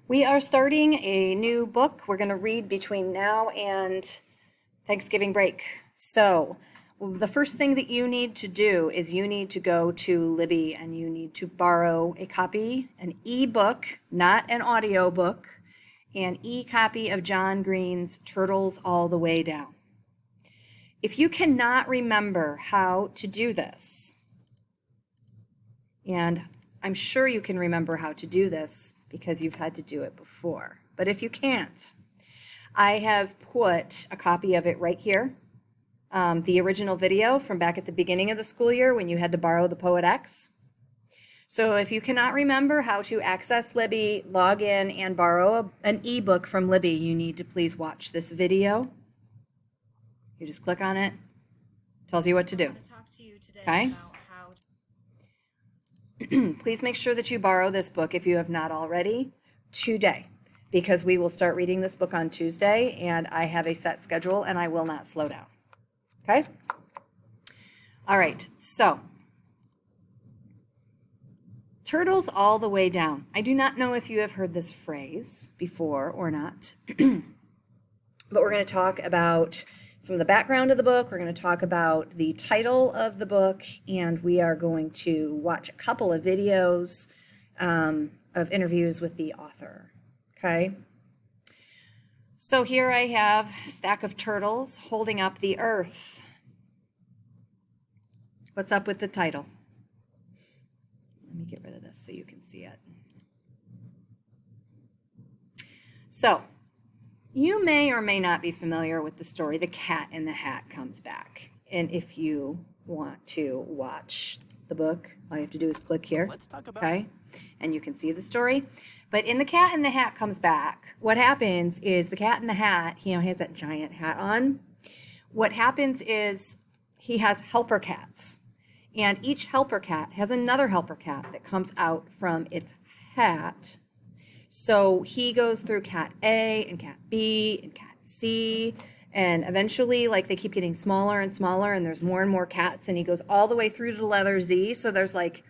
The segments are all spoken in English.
We are starting a new book we're going to read between now and Thanksgiving break. So, the first thing that you need to do is you need to go to Libby and you need to borrow a copy, an e-book, not an audio book, an e-copy of John Green's Turtles All the Way Down. If you cannot remember how to do this, and I'm sure you can remember how to do this because you've had to do it before, but if you can't, I have put a copy of it right here. The original video from back at the beginning of the school year when you had to borrow the Poet X. So if you cannot remember how to access Libby, log in and borrow an ebook from Libby, you need to please watch this video. You just click on it. Tells you what to do. I want to talk to you today Okay? about how Please make sure that you borrow this book if you have not already today, because we will start reading this book on Tuesday and I have a set schedule and I will not slow down. Okay? All right, so Turtles All the Way Down. I do not know if you have heard this phrase before or not, but we're going to talk about some of the background of the book. We're going to talk about the title of the book, and we are going to watch a couple of videos of interviews with the author. Okay? So here I have a stack of turtles holding up the earth. What's up with the title? Let me get rid of this so you can see it. So, you may or may not be familiar with the story The Cat in the Hat Comes Back. And if you want to watch the book, all you have to do is click here. Let's talk about okay? And you can see the story. But in The Cat in the Hat Comes Back, what happens is the cat in the hat, he has that giant hat on. What happens is he has helper cats. And each helper cat has another helper cat that comes out from its hat. So he goes through cat A and cat B and cat C, and eventually, like, they keep getting smaller and smaller, and there's more and more cats, and he goes all the way through to the letter Z. So there's like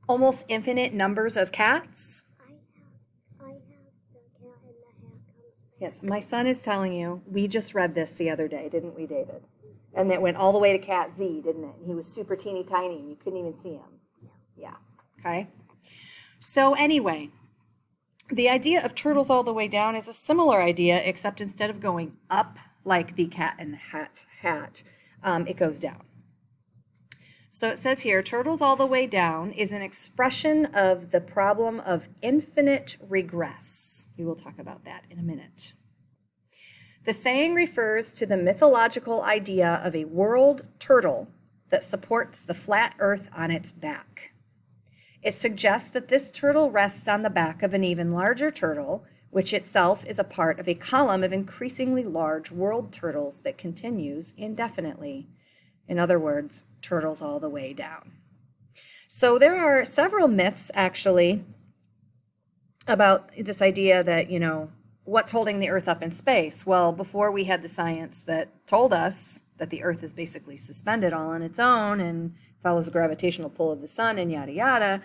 almost infinite numbers of cats. I have the cat in the hat comes back. Yes, my son is telling you, we just read this the other day, didn't we, David? And it went all the way to cat Z, didn't it? He was super teeny tiny, and you couldn't even see him. Yeah, okay. So anyway, the idea of Turtles All the Way Down is a similar idea, except instead of going up like the cat in the hat's hat, it goes down. So it says here, Turtles All the Way Down is an expression of the problem of infinite regress. We will talk about that in a minute. The saying refers to the mythological idea of a world turtle that supports the flat earth on its back. It suggests that this turtle rests on the back of an even larger turtle, which itself is a part of a column of increasingly large world turtles that continues indefinitely. In other words, turtles all the way down. So there are several myths, actually, about this idea that, what's holding the earth up in space? Well, before we had the science that told us that the earth is basically suspended all on its own and follows the gravitational pull of the sun and yada yada,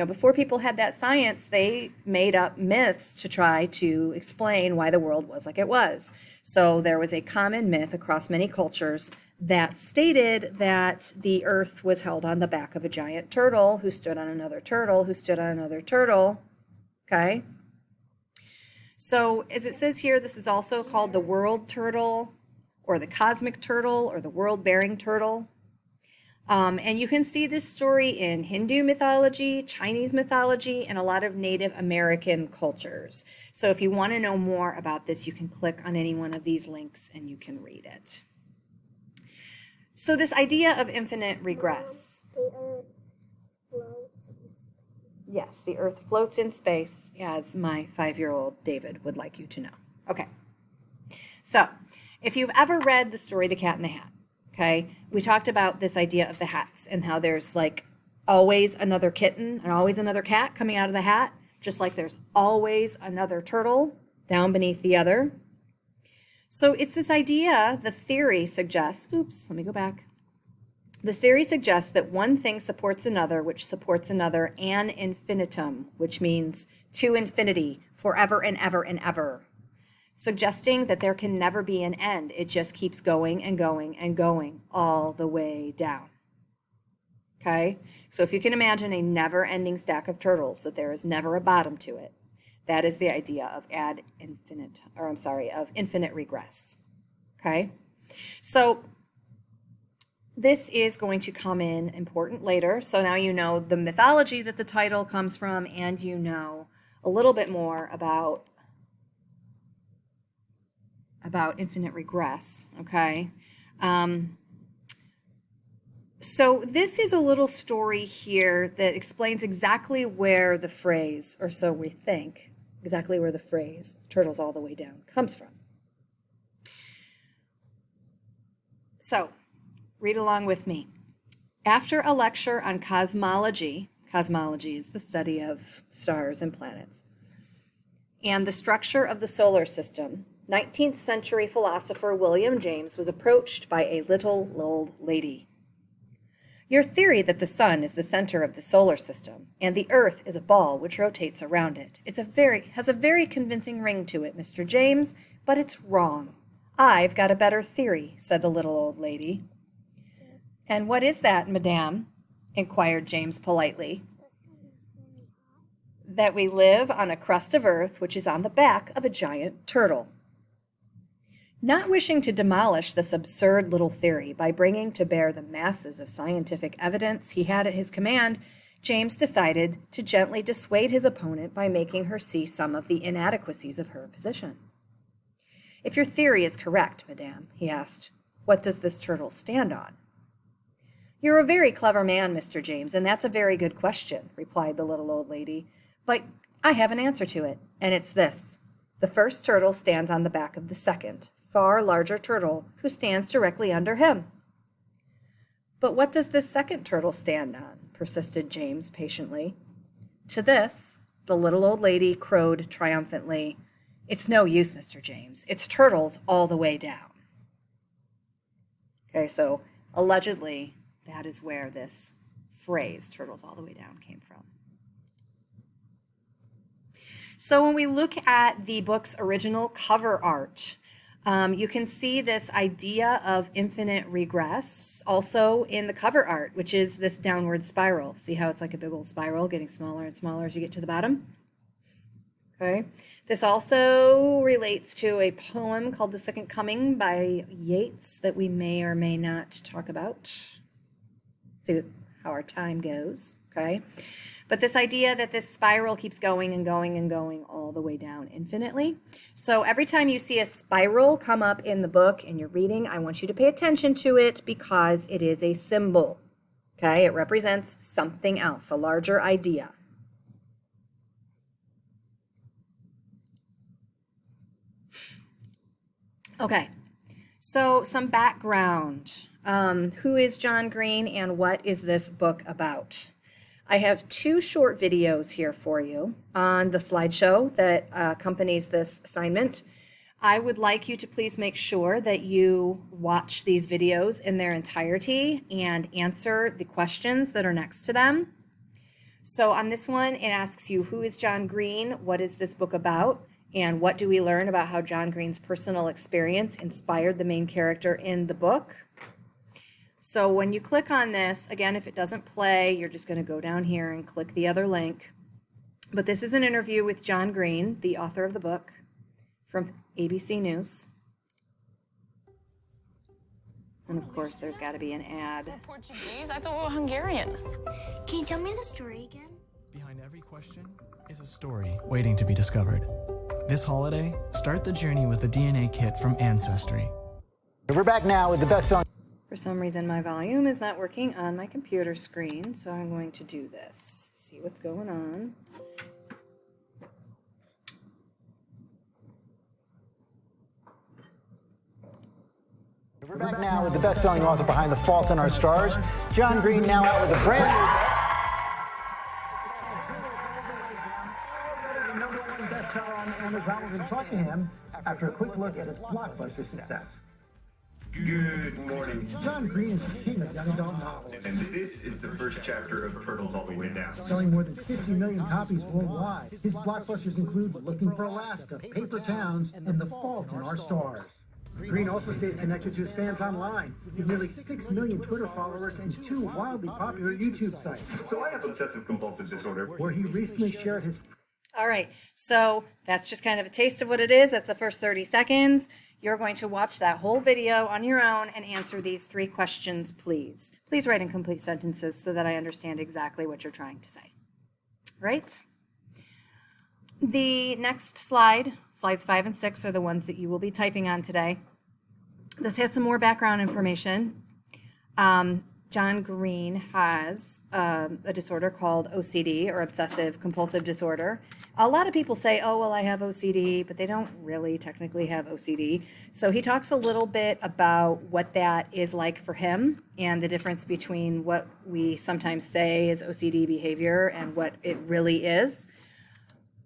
before people had that science, they made up myths to try to explain why the world was like it was. So there was a common myth across many cultures that stated that the earth was held on the back of a giant turtle who stood on another turtle who stood on another turtle. Okay? So as it says here, this is also called the world turtle or the cosmic turtle or the world-bearing turtle. And you can see this story in Hindu mythology, Chinese mythology, and a lot of Native American cultures. So if you want to know more about this, you can click on any one of these links and you can read it. So this idea of infinite regress. The earth floats in space. Yes, the earth floats in space, as my 5-year-old David would like you to know. Okay. So if you've ever read the story The Cat in the Hat, okay, we talked about this idea of the hats and how there's like always another kitten and always another cat coming out of the hat, just like there's always another turtle down beneath the other. So it's this idea, the theory suggests, let me go back. This theory suggests that one thing supports another, which supports another an infinitum, which means to infinity, forever and ever and ever, suggesting that there can never be an end. It just keeps going and going and going all the way down. Okay? So if you can imagine a never-ending stack of turtles, that there is never a bottom to it, that is the idea of infinite regress. Okay? So this is going to come in important later. So now you know the mythology that the title comes from, and you know a little bit more about infinite regress, okay? So this is a little story here that explains exactly where the phrase, or so we think, exactly where the phrase, turtles all the way down, comes from. So, read along with me. After a lecture on cosmology is the study of stars and planets, and the structure of the solar system, 19th century philosopher William James was approached by a little old lady. Your theory that the sun is the center of the solar system and the earth is a ball which rotates around it has a very convincing ring to it, Mr. James, but it's wrong. I've got a better theory, said the little old lady. And what is that, madame? Inquired James politely. That we live on a crust of earth which is on the back of a giant turtle. Not wishing to demolish this absurd little theory by bringing to bear the masses of scientific evidence he had at his command, James decided to gently dissuade his opponent by making her see some of the inadequacies of her position. If your theory is correct, madame, he asked, what does this turtle stand on? You're a very clever man, Mr. James, and that's a very good question, replied the little old lady. But I have an answer to it, and it's this. The first turtle stands on the back of the second, far larger turtle, who stands directly under him. But what does this second turtle stand on? Persisted James patiently. To this, the little old lady crowed triumphantly, It's no use, Mr. James. It's turtles all the way down. Okay, so allegedly, that is where this phrase, turtles all the way down, came from. So when we look at the book's original cover art, you can see this idea of infinite regress also in the cover art, which is this downward spiral. See how it's like a big old spiral getting smaller and smaller as you get to the bottom? Okay. This also relates to a poem called The Second Coming by Yeats that we may or may not talk about. See how our time goes, okay? But this idea that this spiral keeps going and going and going all the way down infinitely. So every time you see a spiral come up in the book and you're reading, I want you to pay attention to it because it is a symbol, okay? It represents something else, a larger idea. Okay, so some background. Who is John Green and what is this book about? I have 2 short videos here for you on the slideshow that accompanies this assignment. I would like you to please make sure that you watch these videos in their entirety and answer the questions that are next to them. So on this one, it asks you, who is John Green? What is this book about? And what do we learn about how John Green's personal experience inspired the main character in the book? So when you click on this, again, if it doesn't play, you're just going to go down here and click the other link. But this is an interview with John Green, the author of the book, from ABC News. And of course, there's got to be an ad. We're Portuguese? I thought we were Hungarian. Can you tell me the story again? Behind every question is a story waiting to be discovered. This holiday, start the journey with a DNA kit from Ancestry. We're back now with the best-selling. For some reason, my volume is not working on my computer screen, so I'm going to do this. See what's going on. We're back now with the best-selling author behind The Fault in Our Stars, John Green, now out with a brand new bestseller on Amazon. We're going to talk to him after a quick look at its blockbuster success. Good morning. John Green is the king of young adult novels, And this is the first chapter of Turtles All the Way Down. selling more than 50 million copies worldwide. His blockbusters include Looking for Alaska, Paper Towns, and The Fault in Our Stars. Green also stays connected to his fans online, with nearly 6 million Twitter followers and 2 wildly popular YouTube sites, So I have obsessive compulsive disorder. where he recently shared his All right, so that's just kind of a taste of what it is. That's the first 30 seconds. You're going to watch that whole video on your own and answer these 3 questions, please. Please write in complete sentences so that I understand exactly what you're trying to say. Right? The next slide, slides 5 and 6, are the ones that you will be typing on today. This has some more background information. John Green has a disorder called OCD, or obsessive compulsive disorder. A lot of people say, oh, well, I have OCD, but they don't really technically have OCD. So he talks a little bit about what that is like for him and the difference between what we sometimes say is OCD behavior and what it really is.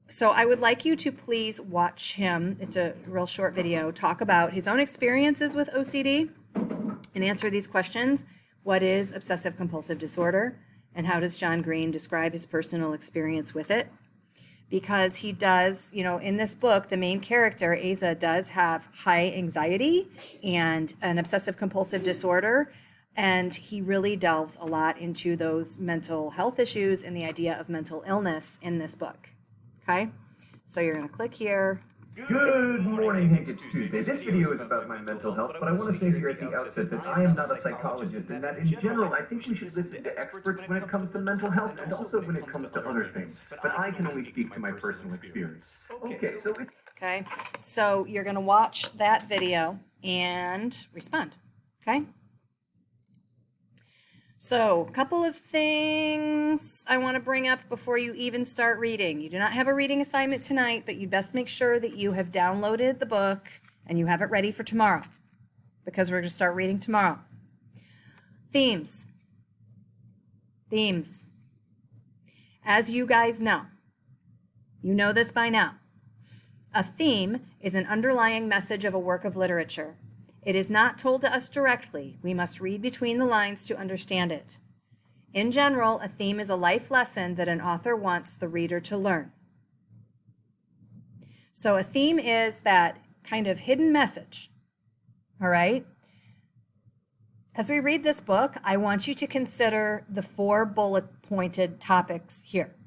So I would like you to please watch him, it's a real short video, talk about his own experiences with OCD and answer these questions. What is obsessive compulsive disorder, and how does John Green describe his personal experience with it? Because he does, in this book, the main character, Asa, does have high anxiety and an obsessive compulsive disorder, and he really delves a lot into those mental health issues and the idea of mental illness in this book. Okay? So you're going to click here. Good morning, Hank. It's Tuesday. This video is about my mental health, but I want to say here at the outset that I am not a psychologist, and that in general, I think we should listen to experts when it comes to mental health and also when it comes to other things. But I can only speak to my personal experience. Okay, so you're going to watch that video and respond. Okay? So, a couple of things I want to bring up before you even start reading. You do not have a reading assignment tonight, but you'd best make sure that you have downloaded the book and you have it ready for tomorrow, because we're going to start reading tomorrow. Themes. Themes. As you guys know, you know this by now. A theme is an underlying message of a work of literature. It is not told to us directly. We must read between the lines to understand it. In general, a theme is a life lesson that an author wants the reader to learn. So a theme is that kind of hidden message. All right? As we read this book, I want you to consider the 4 bullet-pointed topics here.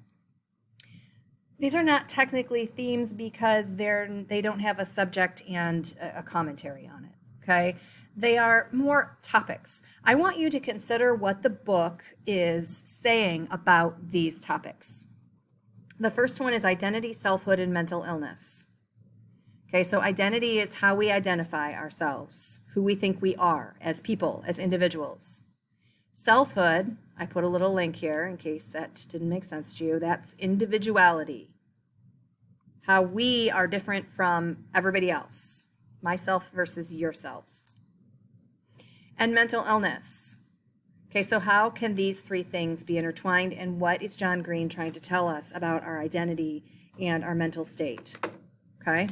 These are not technically themes because they don't have a subject and a commentary on it. Okay, they are more topics. I want you to consider what the book is saying about these topics. The first one is identity, selfhood, and mental illness. Okay, so identity is how we identify ourselves, who we think we are as people, as individuals. Selfhood, I put a little link here in case that didn't make sense to you, that's individuality. How we are different from everybody else. Myself versus yourselves. And mental illness. Okay, so how can these 3 things be intertwined, and what is John Green trying to tell us about our identity and our mental state? Okay.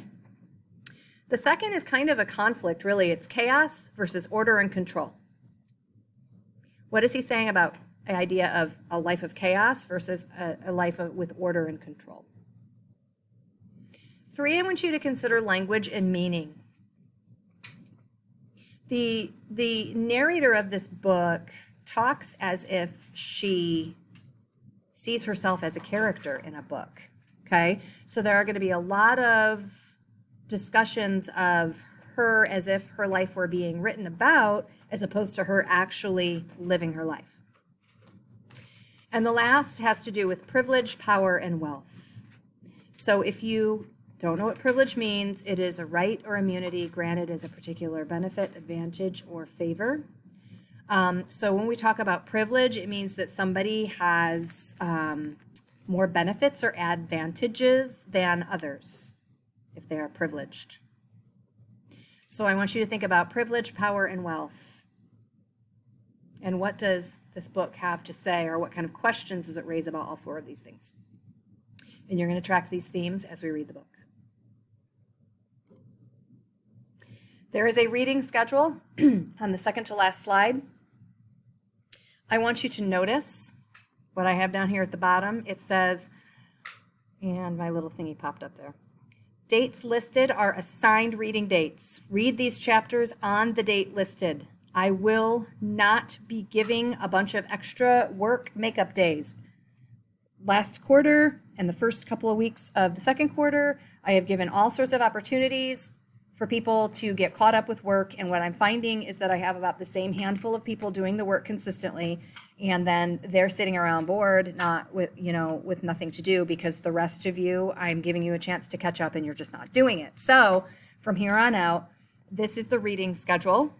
The second is kind of a conflict, really. It's chaos versus order and control. What is he saying about the idea of a life of chaos versus a life with order and control? 3, I want you to consider language and meaning. The narrator of this book talks as if she sees herself as a character in a book, okay? So there are going to be a lot of discussions of her as if her life were being written about as opposed to her actually living her life. And the last has to do with privilege, power, and wealth. So if you don't know what privilege means, it is a right or immunity granted as a particular benefit, advantage, or favor. So when we talk about privilege, it means that somebody has more benefits or advantages than others if they are privileged. So I want you to think about privilege, power, and wealth. And what does this book have to say, or what kind of questions does it raise about all 4 of these things? And you're going to track these themes as we read the book. There is a reading schedule on the second to last slide. I want you to notice what I have down here at the bottom. It says, and my little thingy popped up there. Dates listed are assigned reading dates. Read these chapters on the date listed. I will not be giving a bunch of extra work makeup days. Last quarter and the first couple of weeks of the second quarter, I have given all sorts of opportunities for people to get caught up with work. And what I'm finding is that I have about the same handful of people doing the work consistently. And then they're sitting around bored, not with, with nothing to do, because the rest of you, I'm giving you a chance to catch up and you're just not doing it. So from here on out, this is the reading schedule.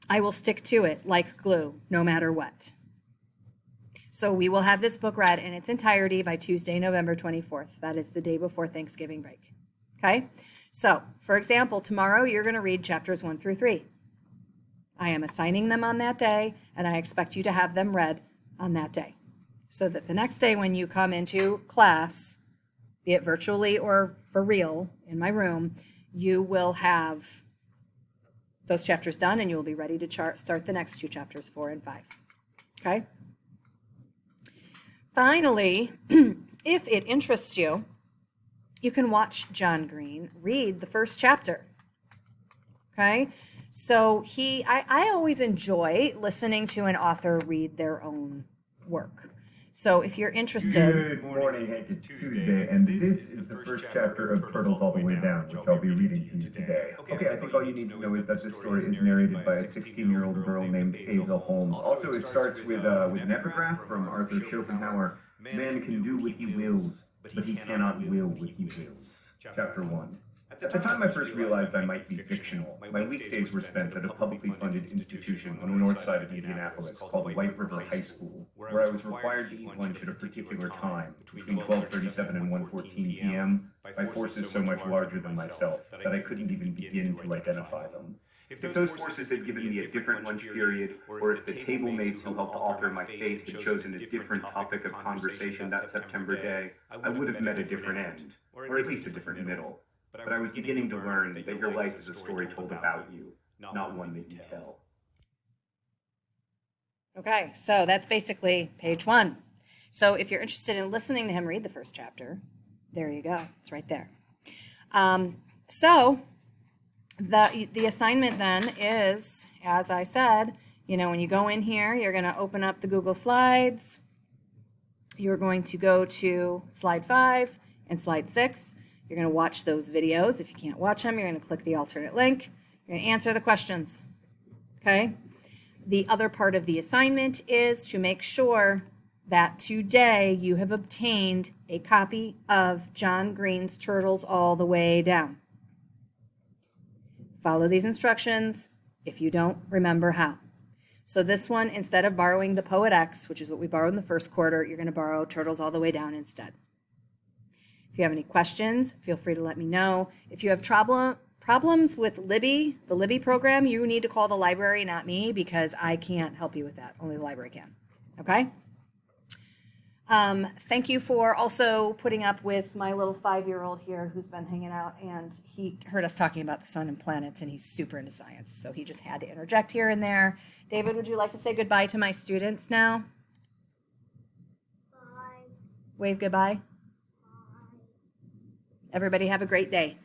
I will stick to it like glue, no matter what. So we will have this book read in its entirety by Tuesday, November 24th. That is the day before Thanksgiving break. Okay? So, for example, tomorrow you're going to read chapters 1 through 3. I am assigning them on that day, and I expect you to have them read on that day. So that the next day when you come into class, be it virtually or for real in my room, you will have those chapters done and you will be ready to start the next two chapters, 4 and 5. Okay? Finally, if it interests you, you can watch John Green read the first chapter. Okay? So I always enjoy listening to an author read their own work. So if you're interested. Good morning, Hank. It's Tuesday, and this is the first chapter of Turtles All the Way Down, which I'll be reading to you today. Okay, I think all you need to know is that this story is narrated by a 16-year-old girl named Hazel Holmes. Also, it starts with an epigraph from Arthur Schopenhauer. Man can do what he wills, but he cannot will what he wills. Chapter 1. At the time I first realized I might be fictional, my weekdays were spent at a publicly funded institution on the north side of Indianapolis called White River High School, where I was required to eat lunch at a particular time, between 12:37 and 1:14 p.m., by forces so much larger than myself that I couldn't even begin to identify them. If those forces had given me a different lunch period, or if the table mates who helped author my fate had chosen a different topic of conversation that September day, I would have met a different end, or at least a different middle. But I was beginning to learn that your life is a story told about you, not one that you tell. Okay, so that's basically page 1. So if you're interested in listening to him read the first chapter, there you go. It's right there. So the assignment then is, as I said, when you go in here, you're going to open up the Google Slides. You're going to go to slide 5 and slide 6. You're going to watch those videos. If you can't watch them, you're going to click the alternate link. You're going to answer the questions. Okay? The other part of the assignment is to make sure that today you have obtained a copy of John Green's Turtles All the Way Down. Follow these instructions if you don't remember how. So this one, instead of borrowing the Poet X, which is what we borrowed in the first quarter, you're going to borrow Turtles All the Way Down instead. If you have any questions, feel free to let me know. If you have problems with Libby, the Libby program, you need to call the library, not me, because I can't help you with that. Only the library can. Okay? Thank you for also putting up with my little 5-year-old here who's been hanging out, and he heard us talking about the sun and planets, and he's super into science, so he just had to interject here and there. David, would you like to say goodbye to my students now? Bye. Wave goodbye. Bye. Everybody have a great day.